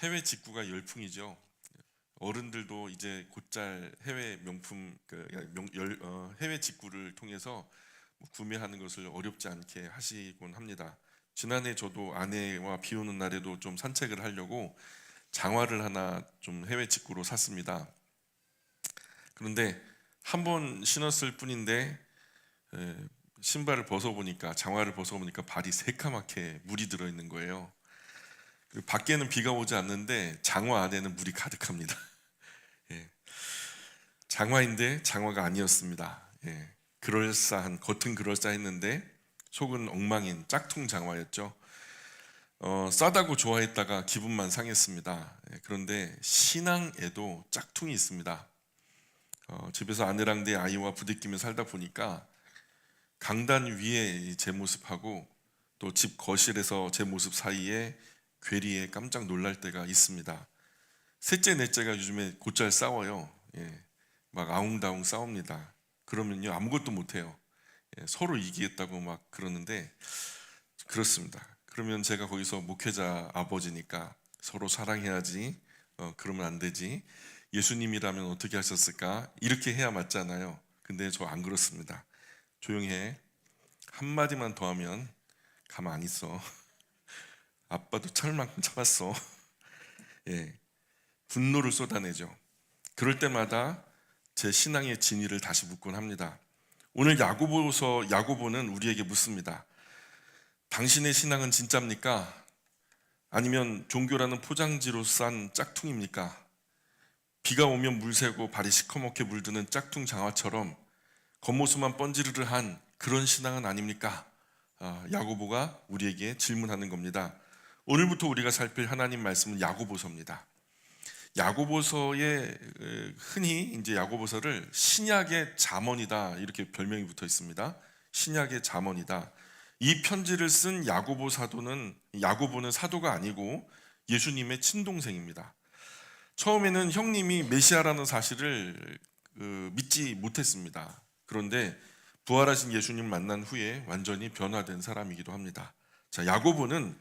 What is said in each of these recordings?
해외 직구가 열풍이죠. 어른들도 이제 곧잘 해외 명품 해외 직구를 통해서 구매하는 것을 어렵지 않게 하시곤 합니다. 지난해 저도 아내와 비 오는 날에도 좀 산책을 하려고 장화를 하나 좀 해외 직구로 샀습니다. 그런데 한 번 신었을 뿐인데 신발을 벗어보니까 장화를 벗어보니까 발이 새까맣게 물이 들어있는 거예요. 밖에는 비가 오지 않는데 장화 안에는 물이 가득합니다. 예, 장화인데 장화가 아니었습니다. 그럴싸한 겉은 그럴싸했는데 속은 엉망인 짝퉁 장화였죠. 싸다고 좋아했다가 기분만 상했습니다. 그런데 신앙에도 짝퉁이 있습니다. 집에서 아내랑 내 아이와 부대끼며 살다 보니까 강단 위에 제 모습하고 또 집 거실에서 제 모습 사이에 괴리에 깜짝 놀랄 때가 있습니다. 셋째, 넷째가 요즘에 곧잘 싸워요. 막 아웅다웅 싸웁니다. 그러면요 아무것도 못해요. 서로 이기겠다고 막 그러는데 그렇습니다. 그러면 제가 거기서 목회자 아버지니까 서로 사랑해야지. 그러면 안 되지. 예수님이라면 어떻게 하셨을까? 이렇게 해야 맞잖아요. 근데 저 안 그렇습니다. 조용히 해. 한마디만 더 하면 가만 안 있어. 아빠도 철만큼 참았어. 예, 분노를 쏟아내죠. 그럴 때마다 제 신앙의 진위를 다시 묻곤 합니다. 오늘 야고보는 우리에게 묻습니다. 당신의 신앙은 진짜입니까? 아니면 종교라는 포장지로 싼 짝퉁입니까? 비가 오면 물새고 발이 시커멓게 물드는 짝퉁 장화처럼 겉모습만 번지르르한 그런 신앙은 아닙니까? 야고보가 우리에게 질문하는 겁니다. 오늘부터 우리가 살필 하나님 말씀은 야고보서입니다. 야고보서에 흔히 이제 야고보서를 신약의 잠언이다 이렇게 별명이 붙어 있습니다. 신약의 잠언이다. 이 편지를 쓴 야고보는 사도가 아니고 예수님의 친동생입니다. 처음에는 형님이 메시아라는 사실을 믿지 못했습니다. 그런데 부활하신 예수님 만난 후에 완전히 변화된 사람이기도 합니다. 자, 야고보는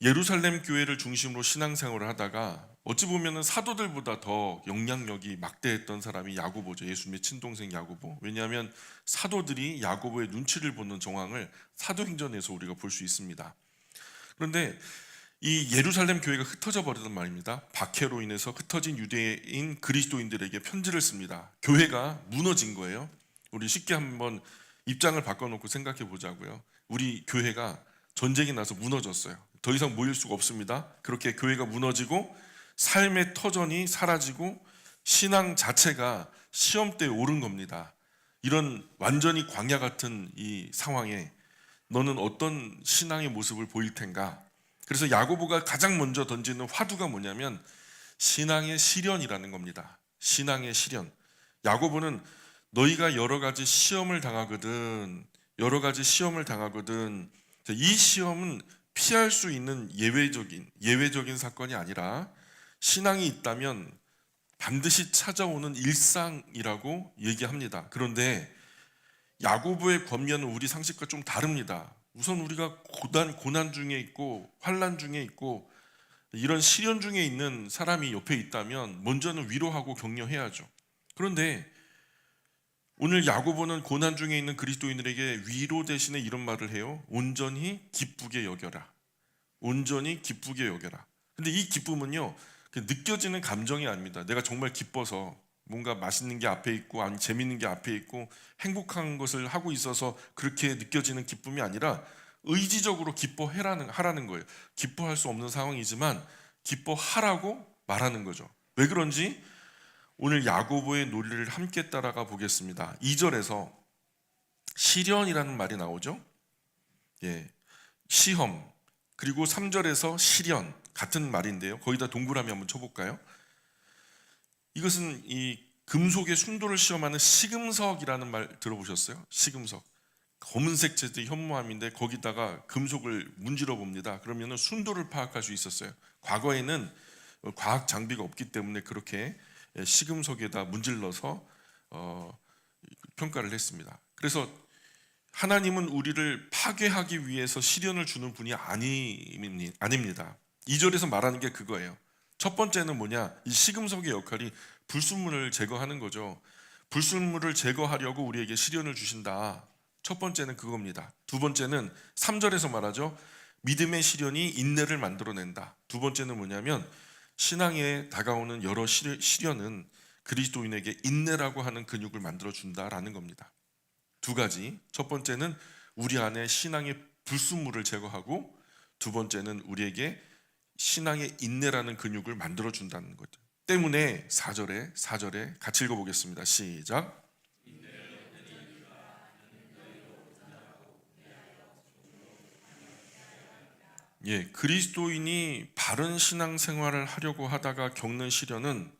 예루살렘 교회를 중심으로 신앙생활을 하다가 어찌 보면 사도들보다 더 영향력이 막대했던 사람이 야고보죠. 예수님의 친동생 야고보. 왜냐하면 사도들이 야고보의 눈치를 보는 정황을 사도행전에서 우리가 볼 수 있습니다. 그런데 이 예루살렘 교회가 흩어져 버리던 말입니다. 박해로 인해서 흩어진 유대인 그리스도인들에게 편지를 씁니다. 교회가 무너진 거예요. 우리 쉽게 한번 입장을 바꿔놓고 생각해 보자고요. 우리 교회가 전쟁이 나서 무너졌어요. 더 이상 모일 수가 없습니다. 그렇게 교회가 무너지고 삶의 터전이 사라지고 신앙 자체가 시험대에 오른 겁니다. 이런 완전히 광야 같은 이 상황에 너는 어떤 신앙의 모습을 보일 텐가? 그래서 야고보가 가장 먼저 던지는 화두가 뭐냐면 신앙의 시련이라는 겁니다. 신앙의 시련. 야고보는 너희가 여러 가지 시험을 당하거든. 이 시험은 피할 수 있는 예외적인 사건이 아니라 신앙이 있다면 반드시 찾아오는 일상이라고 얘기합니다. 그런데 야고보의 권면은 우리 상식과 좀 다릅니다. 우선 우리가 고난 중에 있고 환난 중에 있고 이런 시련 중에 있는 사람이 옆에 있다면 먼저는 위로하고 격려해야죠. 그런데 오늘 야고보는 고난 중에 있는 그리스도인들에게 위로 대신에 이런 말을 해요. 온전히 기쁘게 여겨라. 온전히 기쁘게 여겨라. 근데 이 기쁨은요, 느껴지는 감정이 아닙니다. 내가 정말 기뻐서 뭔가 맛있는 게 앞에 있고 아니 재밌는 게 앞에 있고 행복한 것을 하고 있어서 그렇게 느껴지는 기쁨이 아니라 의지적으로 하라는 거예요. 기뻐할 수 없는 상황이지만 기뻐하라고 말하는 거죠. 왜 그런지 오늘 야고보의 논리를 함께 따라가 보겠습니다. 2절에서 시련이라는 말이 나오죠. 시험. 그리고 3절에서 시련 같은 말인데요. 거기다 동그라미 한번 쳐볼까요? 이것은 이 금속의 순도를 시험하는 시금석이라는 말 들어보셨어요? 시금석. 검은색 재질 현무암인데 거기다가 금속을 문질러 봅니다. 그러면 순도를 파악할 수 있었어요. 과거에는 과학 장비가 없기 때문에 그렇게 시금석에다 문질러서 평가를 했습니다. 그래서 하나님은 우리를 파괴하기 위해서 시련을 주는 분이 아닙니다. 2절에서 말하는 게 그거예요. 첫 번째는 뭐냐? 이 식음석의 역할이 불순물을 제거하는 거죠. 불순물을 제거하려고 우리에게 시련을 주신다. 첫 번째는 그겁니다. 두 번째는 3절에서 말하죠. 믿음의 시련이 인내를 만들어낸다. 두 번째는 뭐냐면 신앙에 다가오는 여러 시련은 그리스도인에게 인내라고 하는 근육을 만들어준다라는 겁니다. 두 가지. 첫 번째는 우리 안에 신앙의 불순물을 제거하고, 두 번째는 우리에게 신앙의 인내라는 근육을 만들어준다는 거죠. 때문에 4절에 같이 읽어보겠습니다. 시작. 예, 그리스도인이 바른 신앙생활을 하려고 하다가 겪는 시련은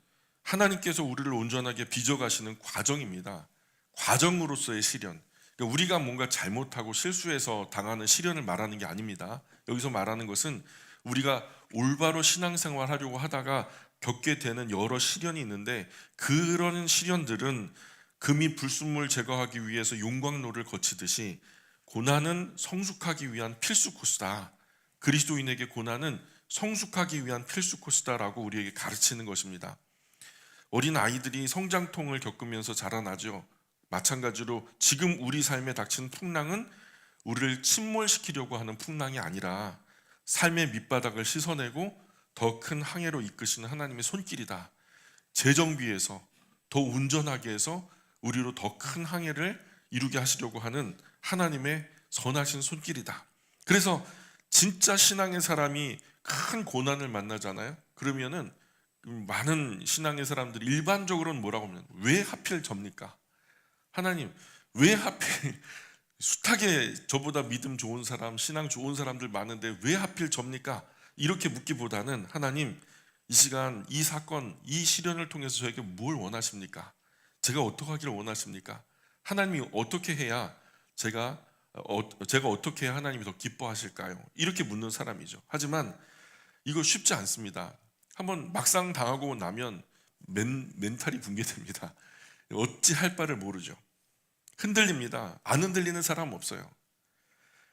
하나님께서 우리를 온전하게 빚어가시는 과정입니다. 과정으로서의 시련. 그러니까 우리가 뭔가 잘못하고 실수해서 당하는 시련을 말하는 게 아닙니다. 여기서 말하는 것은 우리가 올바로 신앙생활 하려고 하다가 겪게 되는 여러 시련이 있는데, 그런 시련들은 금이 불순물 제거하기 위해서 용광로를 거치듯이 고난은 성숙하기 위한 필수 코스다. 그리스도인에게 고난은 성숙하기 위한 필수 코스다라고 우리에게 가르치는 것입니다. 어린 아이들이 성장통을 겪으면서 자라나죠. 마찬가지로 지금 우리 삶에 닥친 풍랑은 우리를 침몰시키려고 하는 풍랑이 아니라 삶의 밑바닥을 씻어내고 더 큰 항해로 이끄시는 하나님의 손길이다. 재정비해서 더 운전하게 해서 우리로 더 큰 항해를 이루게 하시려고 하는 하나님의 선하신 손길이다. 그래서 진짜 신앙의 사람이 큰 고난을 만나잖아요. 그러면은 많은 신앙의 사람들이 일반적으로는 뭐라고 하면, 왜 하필 접니까? 하나님, 왜 하필 숱하게 저보다 믿음 좋은 사람, 신앙 좋은 사람들 많은데 왜 하필 접니까? 이렇게 묻기보다는, 하나님, 이 시간, 이 사건, 이 시련을 통해서 저에게 뭘 원하십니까? 제가 어떻게 하기를 원하십니까? 하나님이 어떻게 해야 제가 어떻게 해야 하나님이 더 기뻐하실까요? 이렇게 묻는 사람이죠. 하지만 이거 쉽지 않습니다. 한번 막상 당하고 나면 멘탈이 붕괴됩니다. 어찌 할 바를 모르죠. 흔들립니다. 안 흔들리는 사람 없어요.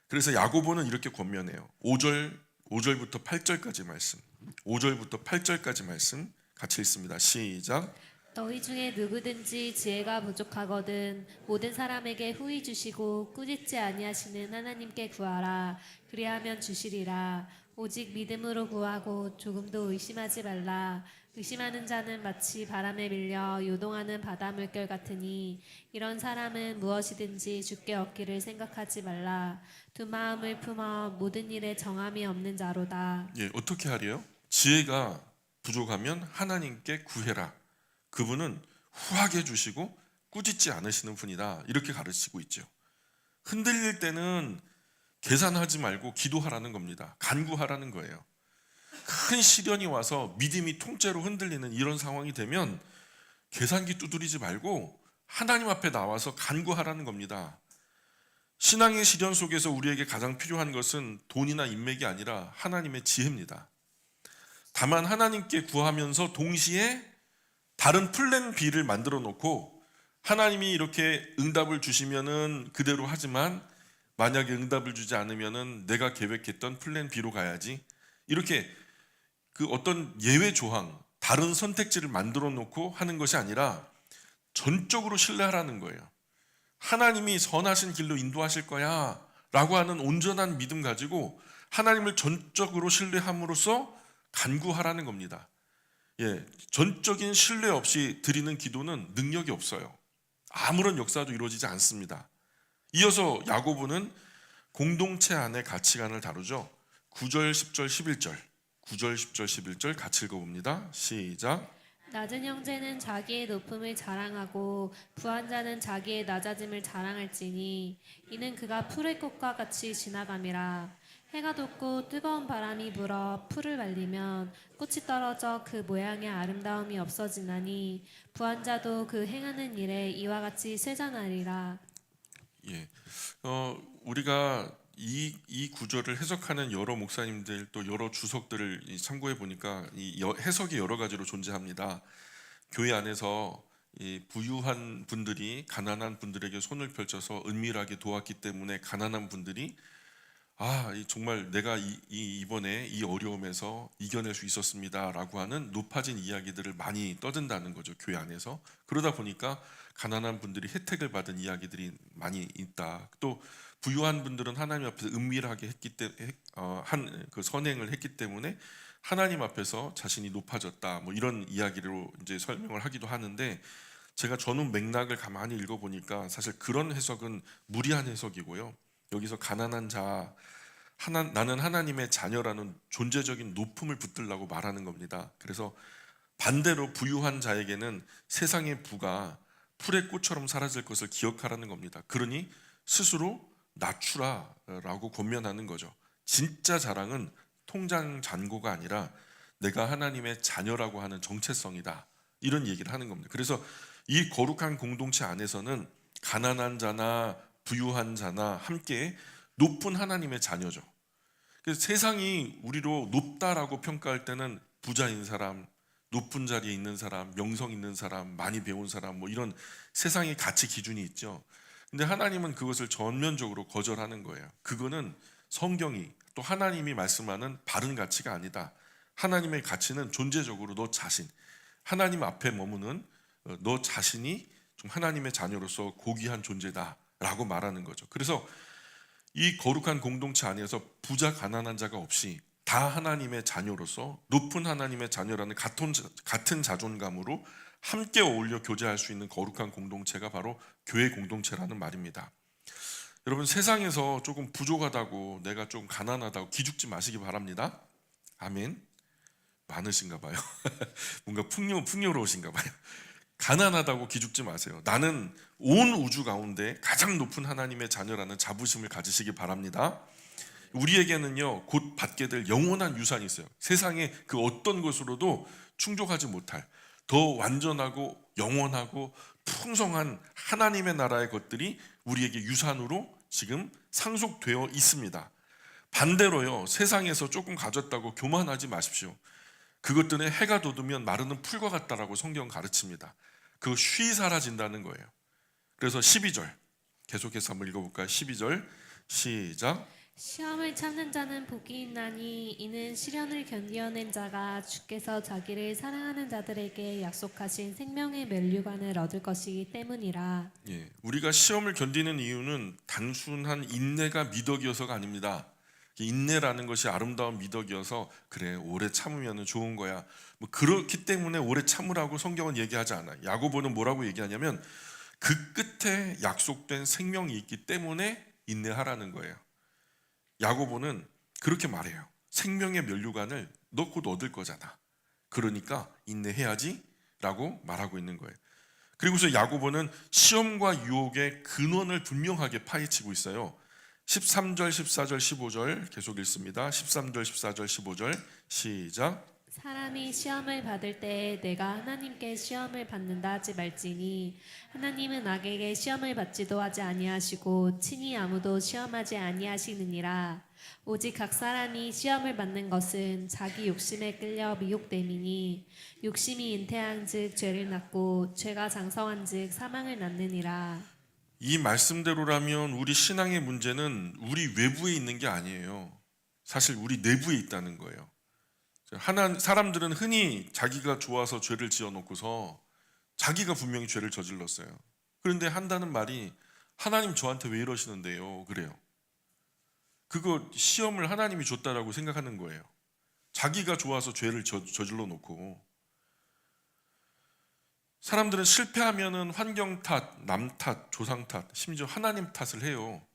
그래서 야고보는 이렇게 권면해요. 5절부터 8절까지 말씀. 5절부터 8절까지 말씀 같이 읽습니다. 시작. 너희 중에 누구든지 지혜가 부족하거든 모든 사람에게 후히 주시고 꾸짖지 아니하시는 하나님께 구하라. 그리하면 주시리라. 오직 믿음으로 구하고 조금도 의심하지 말라. 의심하는 자는 마치 바람에 밀려 요동하는 바다 물결 같으니 이런 사람은 무엇이든지 주께 얻기를 생각하지 말라. 두 마음을 품어 모든 일에 정함이 없는 자로다. 예, 어떻게 하래요? 지혜가 부족하면 하나님께 구해라. 그분은 후하게 주시고 꾸짖지 않으시는 분이다. 이렇게 가르치고 있죠. 흔들릴 때는 계산하지 말고 기도하라는 겁니다. 간구하라는 거예요. 큰 시련이 와서 믿음이 통째로 흔들리는 이런 상황이 되면 계산기 두드리지 말고 하나님 앞에 나와서 간구하라는 겁니다. 신앙의 시련 속에서 우리에게 가장 필요한 것은 돈이나 인맥이 아니라 하나님의 지혜입니다. 다만 하나님께 구하면서 동시에 다른 플랜 B를 만들어 놓고, 하나님이 이렇게 응답을 주시면은 그대로 하지만 만약에 응답을 주지 않으면은 내가 계획했던 플랜 B로 가야지. 이렇게 그 어떤 예외 조항, 다른 선택지를 만들어 놓고 하는 것이 아니라 전적으로 신뢰하라는 거예요. 하나님이 선하신 길로 인도하실 거야 라고 하는 온전한 믿음 가지고 하나님을 전적으로 신뢰함으로써 간구하라는 겁니다. 예, 전적인 신뢰 없이 드리는 기도는 능력이 없어요. 아무런 역사도 이루어지지 않습니다. 이어서 야고보는 공동체 안의 가치관을 다루죠. 9절, 10절, 11절 9절, 10절, 11절 같이 읽어봅니다. 시작. 낮은 형제는 자기의 높음을 자랑하고 부한 자는 자기의 낮아짐을 자랑할지니 이는 그가 풀의 꽃과 같이 지나감이라. 해가 돋고 뜨거운 바람이 불어 풀을 말리면 꽃이 떨어져 그 모양의 아름다움이 없어지나니 부한 자도 그 행하는 일에 이와 같이 쇠잔하리라. 예, 우리가 이 구절을 해석하는 여러 목사님들 또 여러 주석들을 참고해 보니까 이 해석이 여러 가지로 존재합니다. 교회 안에서 이 부유한 분들이 가난한 분들에게 손을 펼쳐서 은밀하게 도왔기 때문에 가난한 분들이 정말 내가 이번에 이 어려움에서 이겨낼 수 있었습니다라고 하는 높아진 이야기들을 많이 떠든다는 거죠, 교회 안에서. 그러다 보니까 가난한 분들이 혜택을 받은 이야기들이 많이 있다. 또 부유한 분들은 하나님 앞에서 은밀하게 한 그 선행을 했기 때문에 하나님 앞에서 자신이 높아졌다. 뭐 이런 이야기로 이제 설명을 하기도 하는데, 제가 전후 맥락을 가만히 읽어보니까 사실 그런 해석은 무리한 해석이고요. 여기서 가난한 자, 나는 하나님의 자녀라는 존재적인 높음을 붙들라고 말하는 겁니다. 그래서 반대로 부유한 자에게는 세상의 부가 풀의 꽃처럼 사라질 것을 기억하라는 겁니다. 그러니 스스로 낮추라라고 권면하는 거죠. 진짜 자랑은 통장 잔고가 아니라 내가 하나님의 자녀라고 하는 정체성이다, 이런 얘기를 하는 겁니다. 그래서 이 거룩한 공동체 안에서는 가난한 자나 부유한 자나 함께 높은 하나님의 자녀죠. 그래서 세상이 우리로 높다라고 평가할 때는 부자인 사람, 높은 자리에 있는 사람, 명성 있는 사람, 많이 배운 사람, 뭐 이런 세상의 가치 기준이 있죠. 근데 하나님은 그것을 전면적으로 거절하는 거예요. 그거는 성경이 또 하나님이 말씀하는 바른 가치가 아니다. 하나님의 가치는 존재적으로 너 자신, 하나님 앞에 머무는 너 자신이 좀 하나님의 자녀로서 고귀한 존재다라고 말하는 거죠. 그래서 이 거룩한 공동체 안에서 부자 가난한 자가 없이 다 하나님의 자녀로서 높은 하나님의 자녀라는 같은 자존감으로 함께 어울려 교제할 수 있는 거룩한 공동체가 바로 교회 공동체라는 말입니다. 여러분, 세상에서 조금 부족하다고, 내가 좀 가난하다고 기죽지 마시기 바랍니다. 아멘. 많으신가 봐요. 뭔가 풍요로우신가 봐요. 가난하다고 기죽지 마세요. 나는 온 우주 가운데 가장 높은 하나님의 자녀라는 자부심을 가지시기 바랍니다. 우리에게는요, 곧 받게 될 영원한 유산이 있어요. 세상의 그 어떤 것으로도 충족하지 못할 더 완전하고 영원하고 풍성한 하나님의 나라의 것들이 우리에게 유산으로 지금 상속되어 있습니다. 반대로요, 세상에서 조금 가졌다고 교만하지 마십시오. 그것들은 해가 돋으면 마르는 풀과 같다라고 성경 가르칩니다. 그거 쉬이 사라진다는 거예요. 그래서 12절 계속해서 한번 읽어볼까요? 12절 시작. 시험을 참는 자는 복이 있나니 이는 시련을 견디어낸 자가 주께서 자기를 사랑하는 자들에게 약속하신 생명의 면류관을 얻을 것이기 때문이라. 예, 우리가 시험을 견디는 이유는 단순한 인내가 미덕이어서가 아닙니다. 인내라는 것이 아름다운 미덕이어서 그래 오래 참으면 좋은 거야, 뭐 그렇기 때문에 오래 참으라고 성경은 얘기하지 않아요. 야고보는 뭐라고 얘기하냐면 그 끝에 약속된 생명이 있기 때문에 인내하라는 거예요. 야고보는 그렇게 말해요. 생명의 면류관을 너 곧 얻을 거잖아, 그러니까 인내해야지 라고 말하고 있는 거예요. 그리고서 야고보는 시험과 유혹의 근원을 분명하게 파헤치고 있어요. 13절, 14절, 15절 계속 읽습니다. 13절, 14절, 15절 시작. 사람이 시험을 받을 때에 내가 하나님께 시험을 받는다 하지 말지니 하나님은 악에게 시험을 받지도 하지 아니하시고 친히 아무도 시험하지 아니하시느니라. 오직 각 사람이 시험을 받는 것은 자기 욕심에 끌려 미혹됨이니 욕심이 잉태한즉 죄를 낳고 죄가 장성한즉 사망을 낳느니라. 이 말씀대로라면 우리 신앙의 문제는 우리 외부에 있는 게 아니에요. 사실 우리 내부에 있다는 거예요. 사람들은 흔히 자기가 좋아서 죄를 지어놓고서 자기가 분명히 죄를 저질렀어요. 그런데 한다는 말이 하나님 저한테 왜 이러시는데요? 그래요. 그거 시험을 하나님이 줬다라고 생각하는 거예요. 자기가 좋아서 죄를 저질러 놓고. 사람들은 실패하면은 환경 탓, 남 탓, 조상 탓, 심지어 하나님 탓을 해요.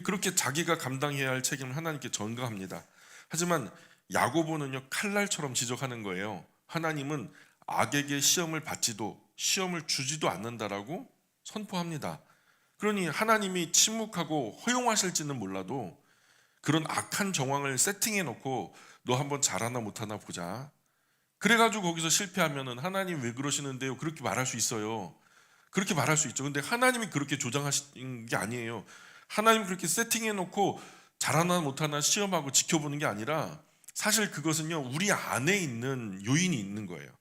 그렇게 자기가 감당해야 할 책임을 하나님께 전가합니다. 하지만 야고보는요, 칼날처럼 지적하는 거예요. 하나님은 악에게 시험을 받지도 시험을 주지도 않는다라고 선포합니다. 그러니 하나님이 침묵하고 허용하실지는 몰라도 그런 악한 정황을 세팅해 놓고 너 한번 잘하나 못하나 보자, 그래가지고 거기서 실패하면은 하나님 왜 그러시는데요? 그렇게 말할 수 있어요. 그렇게 말할 수 있죠. 근데 하나님이 그렇게 조장하신 게 아니에요. 하나님 그렇게 세팅해 놓고 잘하나 못하나 시험하고 지켜보는 게 아니라 사실 그것은요, 우리 안에 있는 요인이 있는 거예요.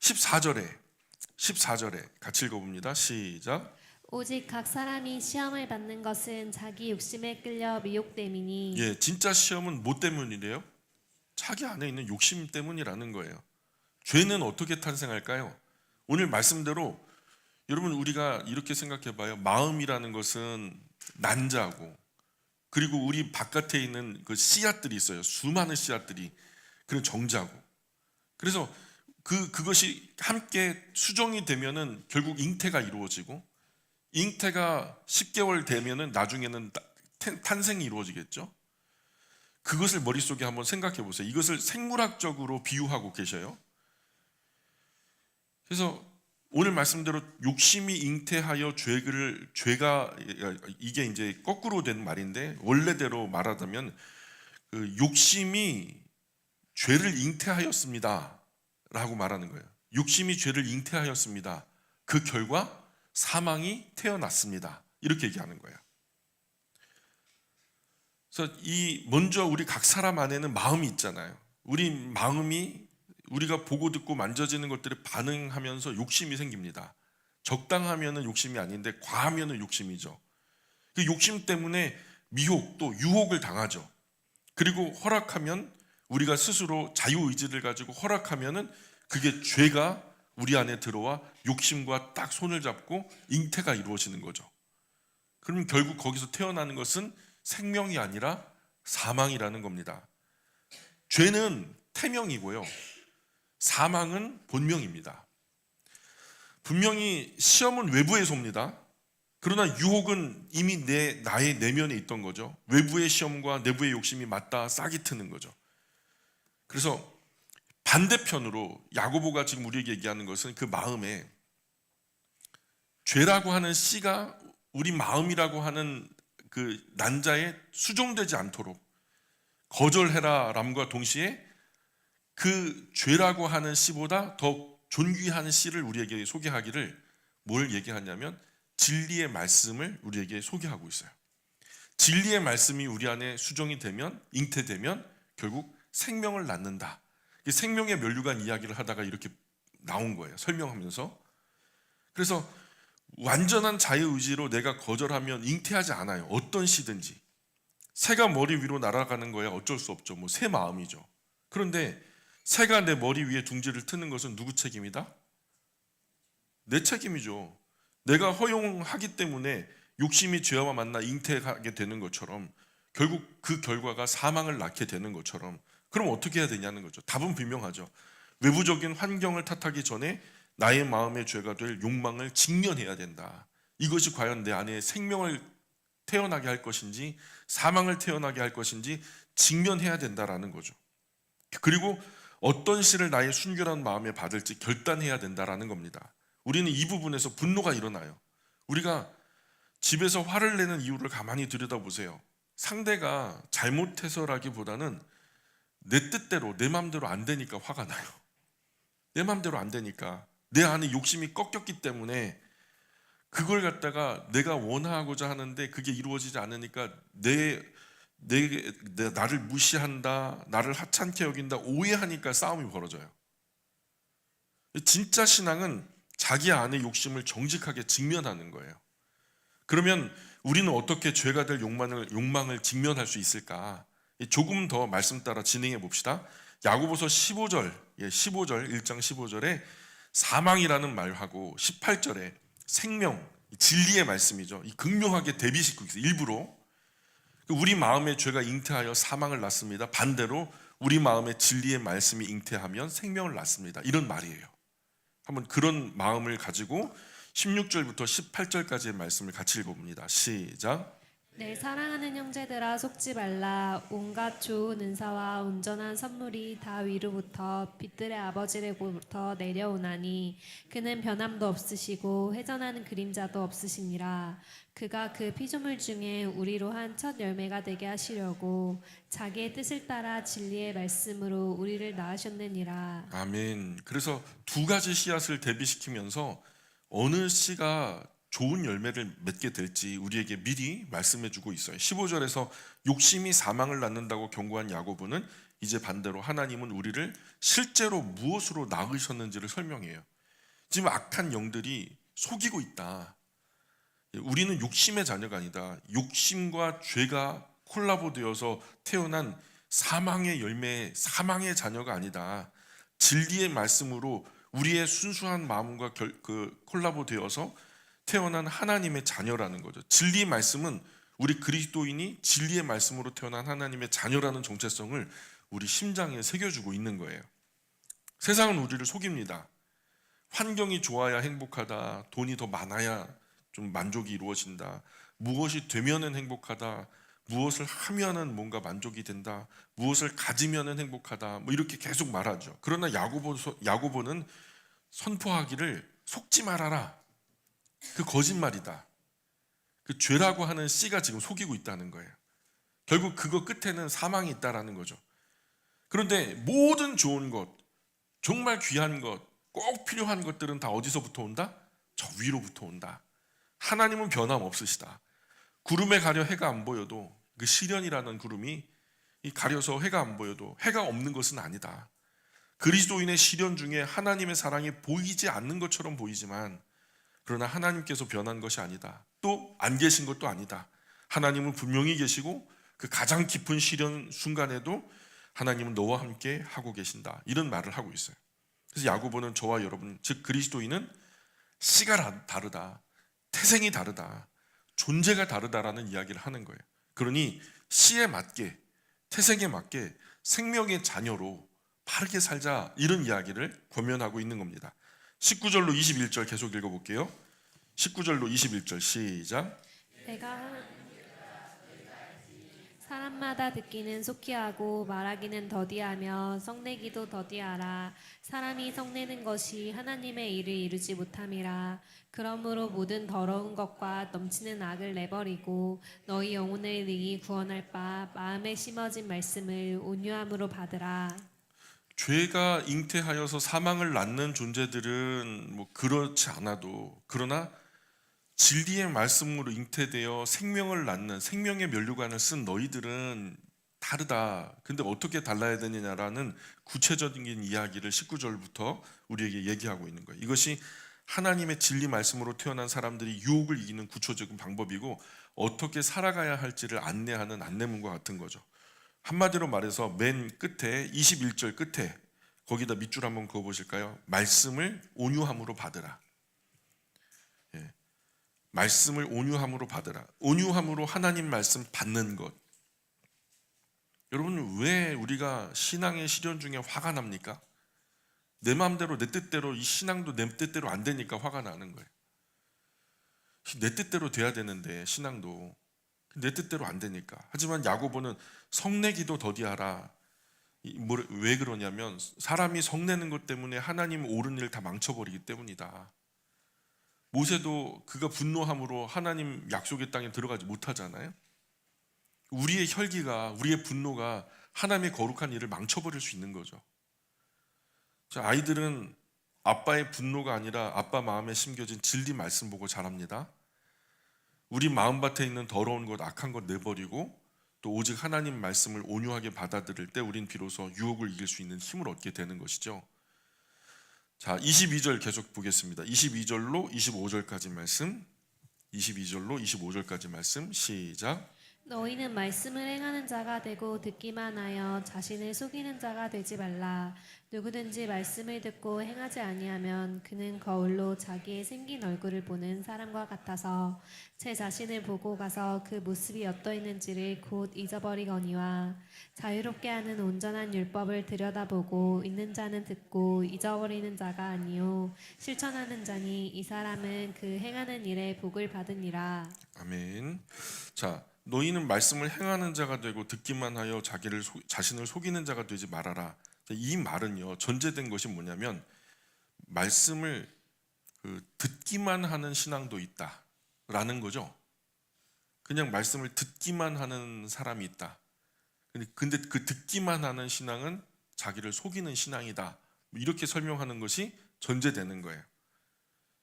14절에 같이 읽어봅니다. 시작. 오직 각 사람이 시험을 받는 것은 자기 욕심에 끌려 미혹됨이니 예, 진짜 시험은 뭐 때문이래요? 자기 안에 있는 욕심 때문이라는 거예요. 죄는 어떻게 탄생할까요? 오늘 말씀대로 여러분 우리가 이렇게 생각해 봐요. 마음이라는 것은 난자고, 그리고 우리 바깥에 있는 그 씨앗들이 있어요. 수많은 씨앗들이, 그런 정자고. 그래서 그것이 함께 수정이 되면은 결국 잉태가 이루어지고, 잉태가 10개월 되면은 나중에는 탄생이 이루어지겠죠. 그것을 머릿속에 한번 생각해 보세요. 이것을 생물학적으로 비유하고 계셔요. 그래서 오늘 말씀대로 욕심이 잉태하여 죄가 이게 이제 거꾸로 된 말인데, 원래대로 말하자면 그 욕심이 죄를 잉태하였습니다 라고 말하는 거예요. 욕심이 죄를 잉태하였습니다. 그 결과 사망이 태어났습니다. 이렇게 얘기하는 거예요. 그래서 먼저 우리 각 사람 안에는 마음이 있잖아요. 우리 마음이 우리가 보고 듣고 만져지는 것들에 반응하면서 욕심이 생깁니다. 적당하면은 욕심이 아닌데 과하면은 욕심이죠. 그 욕심 때문에 미혹 또 유혹을 당하죠. 그리고 허락하면, 우리가 스스로 자유의지를 가지고 허락하면은 그게 죄가 우리 안에 들어와 욕심과 딱 손을 잡고 잉태가 이루어지는 거죠. 그럼 결국 거기서 태어나는 것은 생명이 아니라 사망이라는 겁니다. 죄는 태명이고요, 사망은 본명입니다. 분명히 시험은 외부에서 옵니다. 그러나 유혹은 이미 나의 내면에 있던 거죠. 외부의 시험과 내부의 욕심이 맞닿아 싹이 트는 거죠. 그래서 반대편으로 야고보가 지금 우리에게 얘기하는 것은 그 마음에 죄라고 하는 씨가 우리 마음이라고 하는 그 난자에 수종되지 않도록 거절해라 람과 동시에 그 죄라고 하는 씨보다 더 존귀한 씨를 우리에게 소개하기를, 뭘 얘기하냐면 진리의 말씀을 우리에게 소개하고 있어요. 진리의 말씀이 우리 안에 수종이 되면, 잉태되면 결국 생명을 낳는다. 생명의 면류관 이야기를 하다가 이렇게 나온 거예요, 설명하면서. 그래서 완전한 자유의지로 내가 거절하면 잉태하지 않아요. 어떤 씨든지. 새가 머리 위로 날아가는 거야 어쩔 수 없죠. 뭐 새 마음이죠. 그런데 새가 내 머리 위에 둥지를 트는 것은 누구 책임이다? 내 책임이죠. 내가 허용하기 때문에 욕심이 죄와 만나 잉태하게 되는 것처럼, 결국 그 결과가 사망을 낳게 되는 것처럼, 그럼 어떻게 해야 되냐는 거죠. 답은 분명하죠. 외부적인 환경을 탓하기 전에 나의 마음의 죄가 될 욕망을 직면해야 된다. 이것이 과연 내 안에 생명을 태어나게 할 것인지 사망을 태어나게 할 것인지 직면해야 된다라는 거죠. 그리고 어떤 씨를 나의 순결한 마음에 받을지 결단해야 된다라는 겁니다. 우리는 이 부분에서 분노가 일어나요. 우리가 집에서 화를 내는 이유를 가만히 들여다보세요. 상대가 잘못해서라기보다는 내 뜻대로 내 마음대로 안 되니까 화가 나요. 내 마음대로 안 되니까, 내 안에 욕심이 꺾였기 때문에 그걸 갖다가 내가 원하고자 하는데 그게 이루어지지 않으니까 나를 무시한다, 나를 하찮게 여긴다, 오해하니까 싸움이 벌어져요. 진짜 신앙은 자기 안의 욕심을 정직하게 직면하는 거예요. 그러면 우리는 어떻게 죄가 될 욕망을 직면할 수 있을까? 조금 더 말씀 따라 진행해 봅시다. 야고보서 15절 1장 15절에 사망이라는 말하고 18절에 생명, 진리의 말씀이죠. 이 극명하게 대비시키고 있어요. 일부러 우리 마음의 죄가 잉태하여 사망을 낳습니다. 반대로 우리 마음의 진리의 말씀이 잉태하면 생명을 낳습니다. 이런 말이에요. 한번 그런 마음을 가지고 16절부터 18절까지의 말씀을 같이 읽어봅니다. 시작. 내 사랑하는 형제들아 속지 말라. 온갖 좋은 은사와 온전한 선물이 다 위로부터 빛들의 아버지로부터 내려오나니 그는 변함도 없으시고 회전하는 그림자도 없으시니라. 그가 그 피조물 중에 우리로 한 첫 열매가 되게 하시려고 자기의 뜻을 따라 진리의 말씀으로 우리를 낳으셨느니라. 아멘. 그래서 두 가지 씨앗을 대비시키면서 어느 씨가 좋은 열매를 맺게 될지 우리에게 미리 말씀해 주고 있어요. 15절에서 욕심이 사망을 낳는다고 경고한 야고보는 이제 반대로 하나님은 우리를 실제로 무엇으로 낳으셨는지를 설명해요. 지금 악한 영들이 속이고 있다. 우리는 욕심의 자녀가 아니다. 욕심과 죄가 콜라보되어서 태어난 사망의 열매, 사망의 자녀가 아니다. 진리의 말씀으로 우리의 순수한 마음과 콜라보되어서 태어난 하나님의 자녀라는 거죠. 진리의 말씀은 우리 그리스도인이 진리의 말씀으로 태어난 하나님의 자녀라는 정체성을 우리 심장에 새겨주고 있는 거예요. 세상은 우리를 속입니다. 환경이 좋아야 행복하다. 돈이 더 많아야 좀 만족이 이루어진다. 무엇이 되면은 행복하다. 무엇을 하면은 뭔가 만족이 된다. 무엇을 가지면은 행복하다. 뭐 이렇게 계속 말하죠. 그러나 야고보는 선포하기를 속지 말아라. 그 거짓말이다. 그 죄라고 하는 씨가 지금 속이고 있다는 거예요. 결국 그거 끝에는 사망이 있다라는 거죠. 그런데 모든 좋은 것, 정말 귀한 것, 꼭 필요한 것들은 다 어디서부터 온다? 저 위로부터 온다. 하나님은 변함없으시다. 구름에 가려 해가 안 보여도 그 시련이라는 구름이 가려서 해가 안 보여도 해가 없는 것은 아니다. 그리스도인의 시련 중에 하나님의 사랑이 보이지 않는 것처럼 보이지만 그러나 하나님께서 변한 것이 아니다. 또 안 계신 것도 아니다. 하나님은 분명히 계시고 그 가장 깊은 시련 순간에도 하나님은 너와 함께 하고 계신다. 이런 말을 하고 있어요. 그래서 야고보는 저와 여러분, 즉 그리스도인은 씨가 다르다. 태생이 다르다. 존재가 다르다라는 이야기를 하는 거예요. 그러니 씨에 맞게, 태생에 맞게 생명의 자녀로 바르게 살자, 이런 이야기를 권면하고 있는 겁니다. 19절로 21절 계속 읽어볼게요. 19절로 21절 시작. 내가 사람마다 듣기는 속히 하고 말하기는 더디하며 성내기도 더디하라. 사람이 성내는 것이 하나님의 일을 이루지 못함이라. 그러므로 모든 더러운 것과 넘치는 악을 내버리고 너희 영혼을 능히 구원할 바 마음에 심어진 말씀을 온유함으로 받으라. 죄가 잉태하여서 사망을 낳는 존재들은 뭐 그렇지 않아도, 그러나 진리의 말씀으로 잉태되어 생명을 낳는 생명의 면류관을 쓴 너희들은 다르다. 근데 어떻게 달라야 되느냐라는 구체적인 이야기를 19절부터 우리에게 얘기하고 있는 거예요. 이것이 하나님의 진리 말씀으로 태어난 사람들이 유혹을 이기는 구체적인 방법이고 어떻게 살아가야 할지를 안내하는 안내문과 같은 거죠. 한마디로 말해서 맨 끝에 21절 끝에 거기다 밑줄 한번 그어 보실까요? 말씀을 온유함으로 받으라. 예. 말씀을 온유함으로 받으라. 온유함으로 하나님 말씀 받는 것. 여러분, 왜 우리가 신앙의 시련 중에 화가 납니까? 내 마음대로 내 뜻대로, 이 신앙도 내 뜻대로 안 되니까 화가 나는 거예요. 내 뜻대로 돼야 되는데 신앙도 내 뜻대로 안 되니까. 하지만 야고보는 성내기도 더디하라. 왜 그러냐면 사람이 성내는 것 때문에 하나님 옳은 일을 다 망쳐버리기 때문이다. 모세도 그가 분노함으로 하나님 약속의 땅에 들어가지 못하잖아요. 우리의 혈기가, 우리의 분노가 하나님의 거룩한 일을 망쳐버릴 수 있는 거죠. 아이들은 아빠의 분노가 아니라 아빠 마음에 심겨진 진리 말씀 보고 자랍니다. 우리 마음밭에 있는 더러운 것, 악한 것 내버리고 또 오직 하나님 말씀을 온유하게 받아들일 때 우린 비로소 유혹을 이길 수 있는 힘을 얻게 되는 것이죠. 자, 22절 계속 보겠습니다. 22절로 25절까지 말씀, 22절로 25절까지 말씀 시작. 너희는 말씀을 행하는 자가 되고 듣기만 하여 자신을 속이는 자가 되지 말라. 누구든지 말씀을 듣고 행하지 아니하면 그는 거울로 자기의 생긴 얼굴을 보는 사람과 같아서 제 자신을 보고 가서 그 모습이 어떠했는지를 곧 잊어버리거니와 자유롭게 하는 온전한 율법을 들여다보고 있는 자는 듣고 잊어버리는 자가 아니요 실천하는 자니 이 사람은 그 행하는 일에 복을 받으니라. 아멘. 자, 너희는 말씀을 행하는 자가 되고 듣기만 하여 자신을 속이는 자가 되지 말아라. 이 말은요, 전제된 것이 뭐냐면 말씀을 듣기만 하는 신앙도 있다라는 거죠. 그냥 말씀을 듣기만 하는 사람이 있다. 근데 그 듣기만 하는 신앙은 자기를 속이는 신앙이다. 이렇게 설명하는 것이 전제되는 거예요.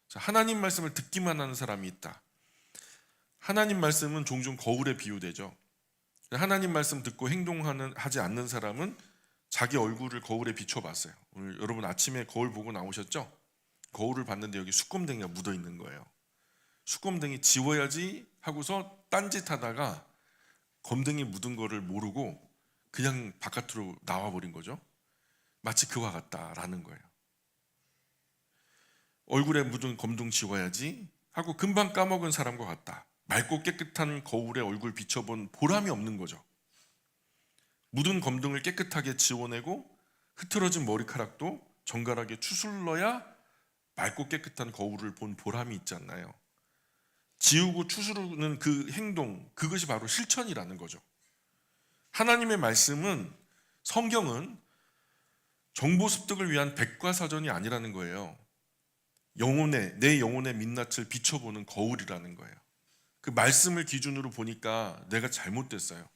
자, 하나님 말씀을 듣기만 하는 사람이 있다. 하나님 말씀은 종종 거울에 비유되죠. 하나님 말씀 듣고 하지 않는 사람은 자기 얼굴을 거울에 비춰봤어요. 오늘 여러분 아침에 거울 보고 나오셨죠? 거울을 봤는데 여기 수검댕이가 묻어 있는 거예요. 숯검댕이 지워야지 하고서 딴짓하다가 검댕이 묻은 거를 모르고 그냥 바깥으로 나와버린 거죠. 마치 그와 같다라는 거예요. 얼굴에 묻은 검둥 지워야지 하고 금방 까먹은 사람과 같다. 맑고 깨끗한 거울에 얼굴 비춰본 보람이 없는 거죠. 묻은 검둥을 깨끗하게 지워내고 흐트러진 머리카락도 정갈하게 추슬러야 맑고 깨끗한 거울을 본 보람이 있지 않나요? 지우고 추스르는 그 행동, 그것이 바로 실천이라는 거죠. 하나님의 말씀은, 성경은 정보 습득을 위한 백과사전이 아니라는 거예요. 내 영혼의 민낯을 비춰보는 거울이라는 거예요. 그 말씀을 기준으로 보니까 내가 잘못됐어요.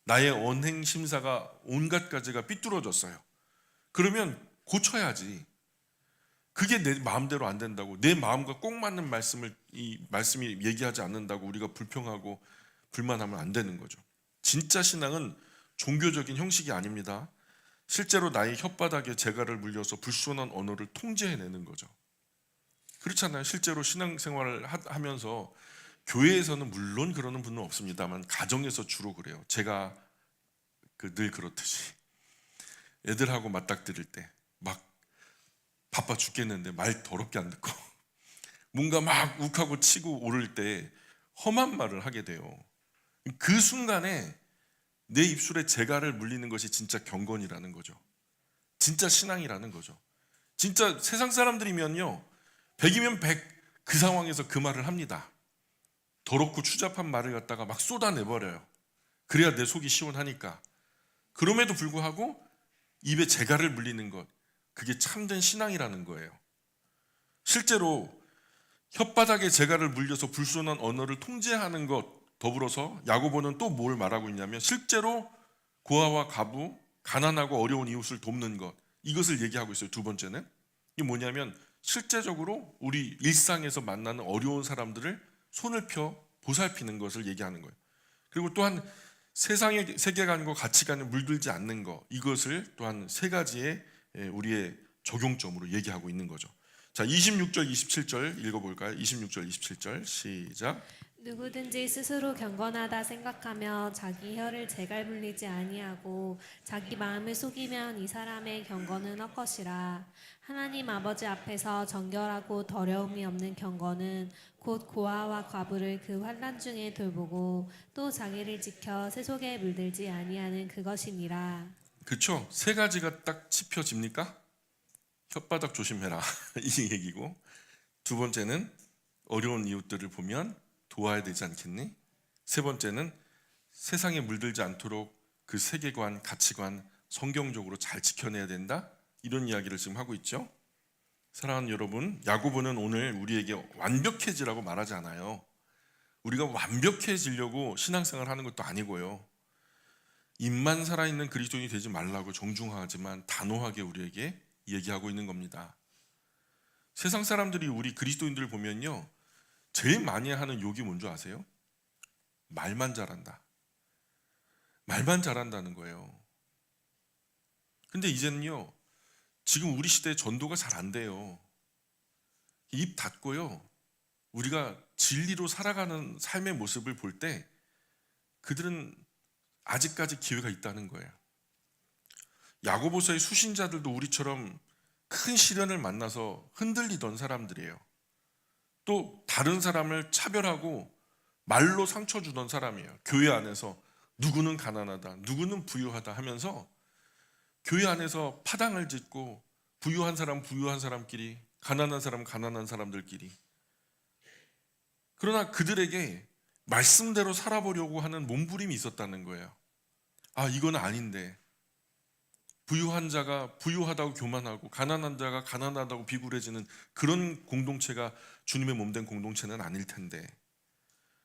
나의 언행 심사가 온갖 가지가 삐뚤어졌어요. 그러면 고쳐야지. 그게 내 마음대로 안 된다고, 내 마음과 꼭 맞는 이 말씀이 얘기하지 않는다고 우리가 불평하고 불만하면 안 되는 거죠. 진짜 신앙은 종교적인 형식이 아닙니다. 실제로 나의 혓바닥에 재갈을 물려서 불순한 언어를 통제해내는 거죠. 그렇잖아요. 실제로 신앙생활을 하면서 교회에서는 물론 그러는 분은 없습니다만 가정에서 주로 그래요. 제가 늘 그렇듯이 애들하고 맞닥뜨릴 때 막 바빠 죽겠는데 말 더럽게 안 듣고 뭔가 막 욱하고 치고 오를 때 험한 말을 하게 돼요. 그 순간에 내 입술에 재갈을 물리는 것이 진짜 경건이라는 거죠. 진짜 신앙이라는 거죠. 진짜 세상 사람들이면요, 100이면 100 그 상황에서 그 말을 합니다. 더럽고 추잡한 말을 갖다가 막 쏟아내버려요. 그래야 내 속이 시원하니까. 그럼에도 불구하고 입에 재갈을 물리는 것, 그게 참된 신앙이라는 거예요. 실제로 혓바닥에 재갈을 물려서 불순한 언어를 통제하는 것 더불어서 야고보는 또 뭘 말하고 있냐면, 실제로 고아와 과부, 가난하고 어려운 이웃을 돕는 것, 이것을 얘기하고 있어요. 두 번째는 이게 뭐냐면, 실제적으로 우리 일상에서 만나는 어려운 사람들을 손을 펴 보살피는 것을 얘기하는 거예요. 그리고 또한 세상의 세계관과 가치관에 물들지 않는 것, 이것을 또한 세 가지의 우리의 적용점으로 얘기하고 있는 거죠. 자, 26절 27절 읽어볼까요? 26절 27절 시작. 누구든지 스스로 경건하다 생각하며 자기 혀를 재갈 물리지 아니하고 자기 마음을 속이면 이 사람의 경건은 헛것이라. 하나님 아버지 앞에서 정결하고 더러움이 없는 경건은 곧 고아와 과부를 그 환난 중에 돌보고 또 자기를 지켜 세속에 물들지 아니하는 그것이니라. 그렇죠? 세 가지가 딱 짚혀집니까? 혓바닥 조심해라 이 얘기고, 두 번째는 어려운 이웃들을 보면 도와야 되지 않겠니? 세 번째는 세상에 물들지 않도록 그 세계관, 가치관 성경적으로 잘 지켜내야 된다, 이런 이야기를 지금 하고 있죠. 사랑하는 여러분, 야고보는 오늘 우리에게 완벽해지라고 말하지 않아요. 우리가 완벽해지려고 신앙생활 하는 것도 아니고요, 입만 살아있는 그리스도인이 되지 말라고 정중하지만 단호하게 우리에게 얘기하고 있는 겁니다. 세상 사람들이 우리 그리스도인들을 보면요, 제일 많이 하는 욕이 뭔지 아세요? 말만 잘한다. 말만 잘한다는 거예요. 근데 이제는요, 지금 우리 시대에 전도가 잘 안 돼요. 입 닫고요, 우리가 진리로 살아가는 삶의 모습을 볼 때 그들은 아직까지 기회가 있다는 거예요. 야고보서의 수신자들도 우리처럼 큰 시련을 만나서 흔들리던 사람들이에요. 또 다른 사람을 차별하고 말로 상처 주던 사람이에요. 교회 안에서 누구는 가난하다, 누구는 부유하다 하면서 교회 안에서 파당을 짓고, 부유한 사람끼리, 가난한 사람 가난한 사람들끼리. 그러나 그들에게 말씀대로 살아보려고 하는 몸부림이 있었다는 거예요. 아, 이건 아닌데, 부유한 자가 부유하다고 교만하고 가난한 자가 가난하다고 비굴해지는 그런 공동체가 주님의 몸된 공동체는 아닐 텐데,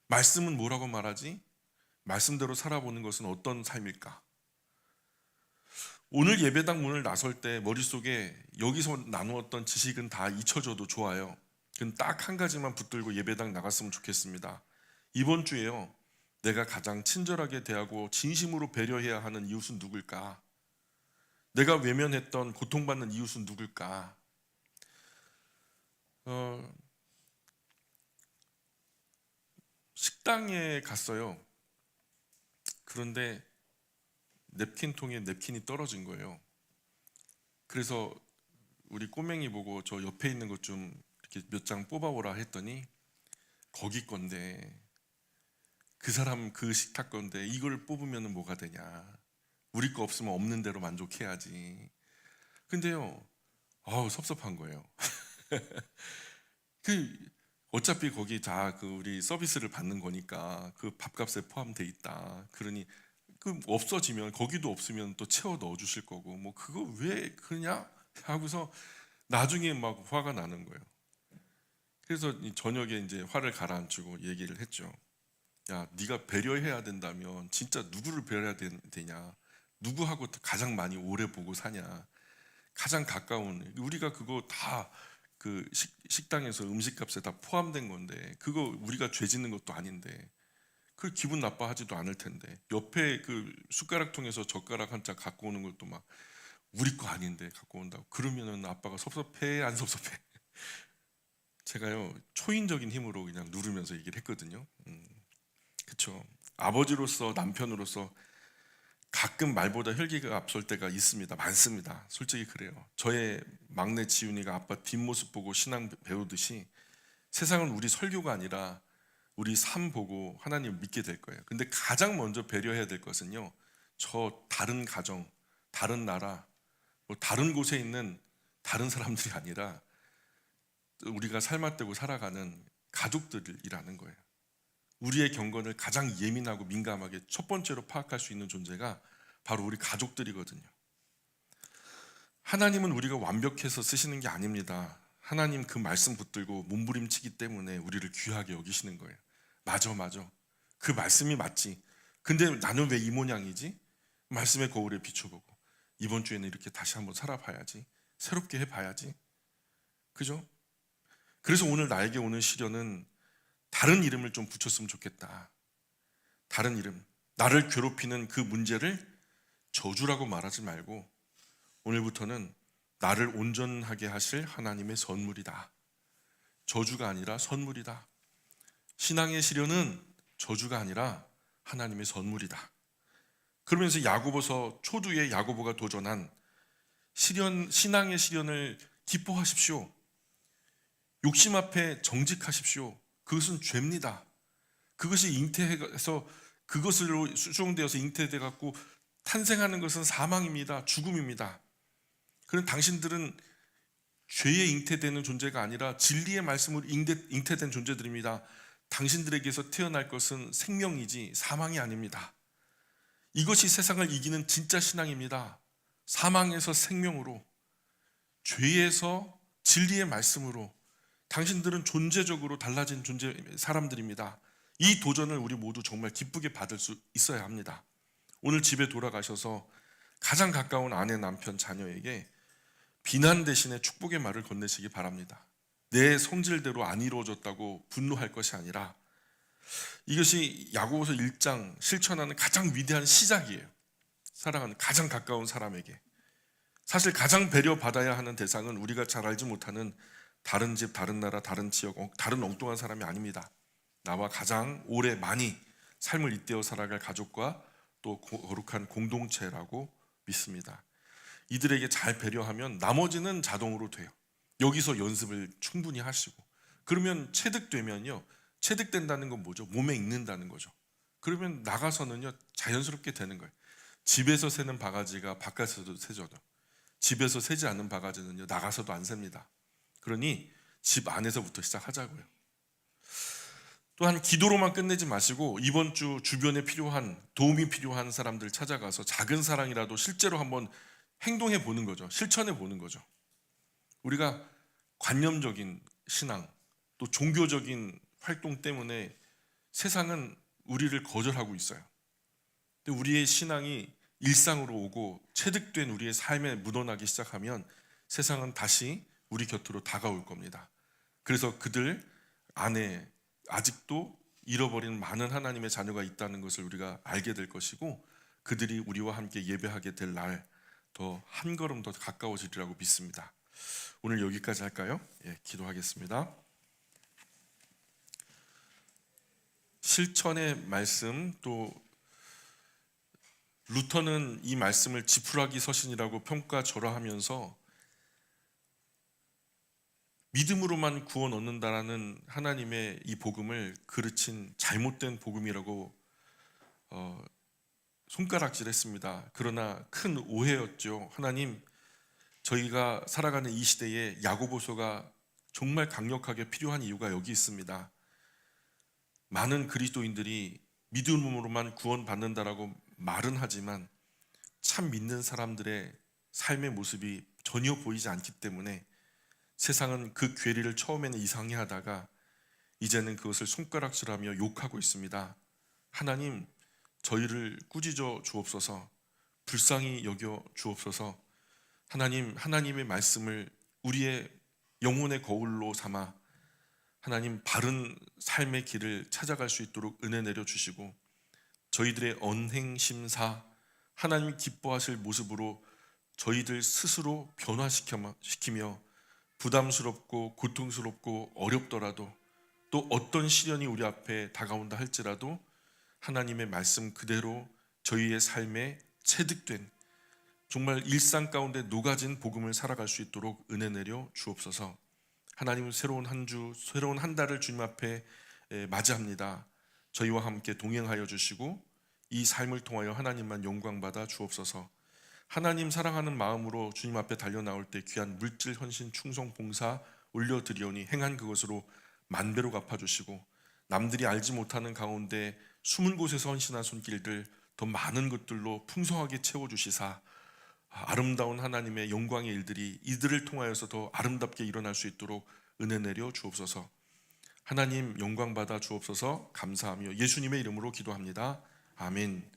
말씀은 뭐라고 말하지? 말씀대로 살아보는 것은 어떤 삶일까? 오늘 예배당 문을 나설 때 머릿속에 여기서 나누었던 지식은 다 잊혀져도 좋아요. 그건 딱 한 가지만 붙들고 예배당 나갔으면 좋겠습니다. 이번 주에요, 내가 가장 친절하게 대하고 진심으로 배려해야 하는 이웃은 누굴까? 내가 외면했던 고통받는 이웃은 누굴까? 식당에 갔어요. 그런데 냅킨통에 냅킨이 떨어진 거예요. 그래서 우리 꼬맹이 보고 저 옆에 있는 것 좀 이렇게 몇 장 뽑아오라 했더니 거기 건데, 그 사람 그 식탁 건데 이걸 뽑으면 뭐가 되냐, 우리 거 없으면 없는 대로 만족해야지. 근데요, 섭섭한 거예요. 어차피 거기 다 그 우리 서비스를 받는 거니까 그 밥값에 포함돼 있다. 그러니 그 없어지면, 거기도 없으면 또 채워 넣어 주실 거고, 뭐 그거 왜 그러냐 하고서 나중에 막 화가 나는 거예요. 그래서 이 저녁에 이제 화를 가라앉히고 얘기를 했죠. 야, 네가 배려해야 된다면 진짜 누구를 배려해야 되냐, 누구하고 가장 많이 오래 보고 사냐, 가장 가까운, 우리가 그거 다 그 식당에서 음식값에 다 포함된 건데, 그거 우리가 죄 짓는 것도 아닌데 그 기분 나빠하지도 않을 텐데, 옆에 그 숟가락통에서 젓가락 한 짝 갖고 오는 것도 막 우리 거 아닌데 갖고 온다고 그러면은 아빠가 섭섭해 안 섭섭해? 제가요, 초인적인 힘으로 그냥 누르면서 얘기를 했거든요. 그쵸. 아버지로서, 남편으로서 가끔 말보다 혈기가 앞설 때가 있습니다. 많습니다. 솔직히 그래요. 저의 막내 지훈이가 아빠 뒷모습 보고 신앙 배우듯이 세상은 우리 설교가 아니라 우리 삶 보고 하나님을 믿게 될 거예요. 근데 가장 먼저 배려해야 될 것은요, 저 다른 가정, 다른 나라, 뭐 다른 곳에 있는 다른 사람들이 아니라 우리가 삶아되고 살아가는 가족들이라는 거예요. 우리의 경건을 가장 예민하고 민감하게 첫 번째로 파악할 수 있는 존재가 바로 우리 가족들이거든요. 하나님은 우리가 완벽해서 쓰시는 게 아닙니다. 하나님 그 말씀 붙들고 몸부림치기 때문에 우리를 귀하게 여기시는 거예요. 맞아. 그 말씀이 맞지. 근데 나는 왜 이 모양이지? 말씀의 거울에 비춰보고 이번 주에는 이렇게 다시 한번 살아봐야지. 새롭게 해봐야지. 그죠? 그래서 오늘 나에게 오는 시련은 다른 이름을 좀 붙였으면 좋겠다. 다른 이름. 나를 괴롭히는 그 문제를 저주라고 말하지 말고 오늘부터는 나를 온전하게 하실 하나님의 선물이다. 저주가 아니라 선물이다. 신앙의 시련은 저주가 아니라 하나님의 선물이다. 그러면서 야고보서 초두에 야고보가 도전한 신앙의 시련을 기뻐하십시오. 욕심 앞에 정직하십시오. 그것은 죄입니다. 그것이 잉태해서, 그것으로 수종되어서 잉태돼 갖고 탄생하는 것은 사망입니다. 죽음입니다. 그런 당신들은 죄에 잉태되는 존재가 아니라 진리의 말씀으로 잉태된 존재들입니다. 당신들에게서 태어날 것은 생명이지 사망이 아닙니다. 이것이 세상을 이기는 진짜 신앙입니다. 사망에서 생명으로, 죄에서 진리의 말씀으로. 당신들은 존재적으로 달라진 사람들입니다. 이 도전을 우리 모두 정말 기쁘게 받을 수 있어야 합니다. 오늘 집에 돌아가셔서 가장 가까운 아내, 남편, 자녀에게 비난 대신에 축복의 말을 건네시기 바랍니다. 내 성질대로 안 이루어졌다고 분노할 것이 아니라, 이것이 야고보서 1장 실천하는 가장 위대한 시작이에요. 사랑하는 가장 가까운 사람에게. 사실 가장 배려받아야 하는 대상은 우리가 잘 알지 못하는 다른 집, 다른 나라, 다른 지역, 다른 엉뚱한 사람이 아닙니다. 나와 가장 오래 많이 삶을 잇대어 살아갈 가족과 또 거룩한 공동체라고 믿습니다. 이들에게 잘 배려하면 나머지는 자동으로 돼요. 여기서 연습을 충분히 하시고, 그러면 체득되면요, 체득된다는 건 뭐죠? 몸에 익는다는 거죠. 그러면 나가서는요 자연스럽게 되는 거예요. 집에서 새는 바가지가 바깥에서도 새져도, 집에서 새지 않는 바가지는요 나가서도 안 셉니다. 그러니 집 안에서부터 시작하자고요. 또한 기도로만 끝내지 마시고 이번 주 주변에 필요한, 도움이 필요한 사람들 찾아가서 작은 사랑이라도 실제로 한번 행동해 보는 거죠. 실천해 보는 거죠. 우리가 관념적인 신앙, 또 종교적인 활동 때문에 세상은 우리를 거절하고 있어요. 근데 우리의 신앙이 일상으로 오고 체득된 우리의 삶에 묻어나기 시작하면 세상은 다시 우리 곁으로 다가올 겁니다. 그래서 그들 안에 아직도 잃어버린 많은 하나님의 자녀가 있다는 것을 우리가 알게 될 것이고, 그들이 우리와 함께 예배하게 될 날 더 한 걸음 더 가까워지리라고 믿습니다. 오늘 여기까지 할까요? 기도하겠습니다. 실천의 말씀, 또 루터는 이 말씀을 지푸라기 서신이라고 평가절하하면서 믿음으로만 구원 얻는다라는 하나님의 이 복음을 그르친 잘못된 복음이라고 손가락질했습니다. 그러나 큰 오해였죠. 하나님, 저희가 살아가는 이 시대에 야고보서가 정말 강력하게 필요한 이유가 여기 있습니다. 많은 그리스도인들이 믿음으로만 구원받는다라고 말은 하지만 참 믿는 사람들의 삶의 모습이 전혀 보이지 않기 때문에 세상은 그 괴리를 처음에는 이상해하다가 이제는 그것을 손가락질하며 욕하고 있습니다. 하나님, 저희를 꾸짖어 주옵소서, 불쌍히 여겨 주옵소서. 하나님, 하나님의 말씀을 우리의 영혼의 거울로 삼아 하나님 바른 삶의 길을 찾아갈 수 있도록 은혜 내려 주시고, 저희들의 언행심사 하나님 기뻐하실 모습으로 저희들 스스로 변화시키며 부담스럽고 고통스럽고 어렵더라도, 또 어떤 시련이 우리 앞에 다가온다 할지라도 하나님의 말씀 그대로 저희의 삶에 체득된 정말 일상 가운데 녹아진 복음을 살아갈 수 있도록 은혜 내려 주옵소서. 하나님, 새로운 한 주, 새로운 한 달을 주님 앞에 맞이합니다. 저희와 함께 동행하여 주시고 이 삶을 통하여 하나님만 영광받아 주옵소서. 하나님 사랑하는 마음으로 주님 앞에 달려나올 때 귀한 물질, 헌신, 충성, 봉사 올려드리오니 행한 그것으로 만배로 갚아주시고, 남들이 알지 못하는 가운데 숨은 곳에서 헌신한 손길들 더 많은 것들로 풍성하게 채워주시사 아름다운 하나님의 영광의 일들이 이들을 통하여서 더 아름답게 일어날 수 있도록 은혜 내려 주옵소서. 하나님 영광 받아 주옵소서. 감사하며 예수님의 이름으로 기도합니다. 아멘.